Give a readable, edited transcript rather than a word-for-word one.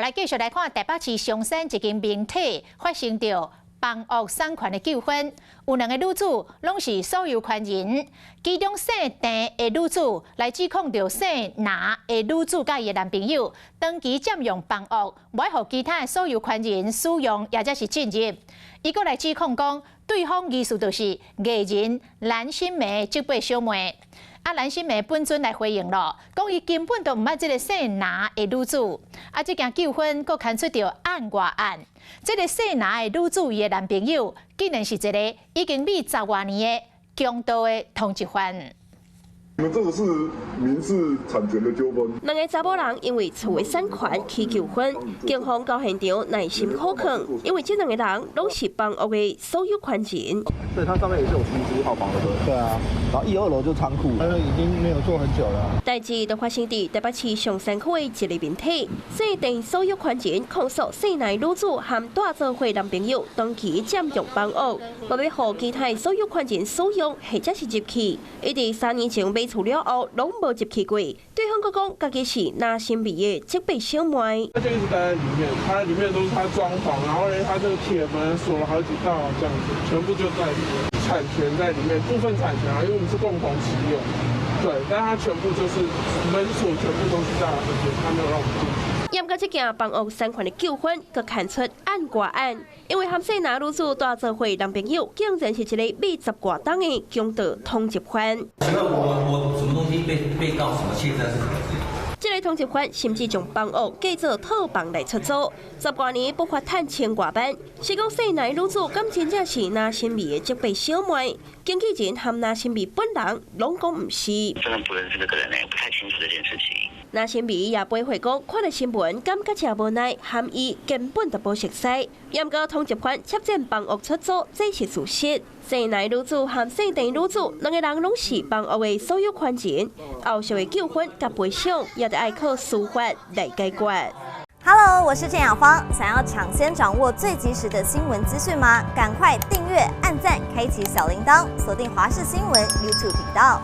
来继续来看台北市松山一间名体发生着房屋产权的纠纷，有2个女子拢是所有权人，其中姓陈的女子来指控着姓拿的女子甲伊的男朋友长期占用房屋，无互其他的所有权人使用，或者是进入。伊阁来指控讲，对方疑似就是艺人蓝心湄即被小妹。蓝心湄本尊来回应咯，讲伊根本就毋捌即个姓拿的女子，即件纠纷佫牵出着案外案。即个姓拿的女子伊的男朋友，竟然是一个已经bị10多年的强盗的通缉犯。你们这个是民事产权的纠纷。2个查某人因为厝的产权起纠纷，警方到现场耐心可抗，因为这2个人拢是房屋的所有权人。对，它上面也是有出租套房的，对啊。然后1、2楼就仓库，那个已经没有做很久了。代志就发生在台北市松山区的一个民体，姓陈所有权人控诉姓赖女子和大做伙男朋友长期占用房屋，无要互其他所有权人使用或者是入去。伊伫3年前买厝了后，拢无入去过。对方佫讲，家己是拿新币的即辈小妹。他就一直待在里面，它里面都是他装潢，然后呢，他这个铁门锁了好几道，这样子，全部就在里面。产权在里面，部分产权啊，因为我们是共同持有，对，但他全部就是门锁全部都是在那边，他没有让我们进去。验到这件房屋产权的纠纷，佮牵出案外案，因为和姓拿女子大做伙男朋友，竟然是一个被10多档的强盗通缉犯。请问我什么东西被告什么现在是什么？这个通缉犯甚至将房屋改做套房来出租，10多年不发趁千外万。是讲姓拿女子敢真正是拿新币的即辈小妹，经纪人和拿新币本人拢讲唔是。真的不认识这个人呢，不太清楚这件事情。拿新币也背回讲，看了新闻，感觉真无奈，含伊根本就无熟悉。验过通缉犯插进房屋出租，这是事实。姓赖女子和姓陈女子2个人拢是房屋的所有权人，后续的纠纷甲赔偿也得爱靠司法来解决。Hello， 我是郑雅芳。想要抢先掌握最及时的新闻资讯吗？赶快订阅、按赞、开启小铃铛，锁定华视新闻 YouTube 频道。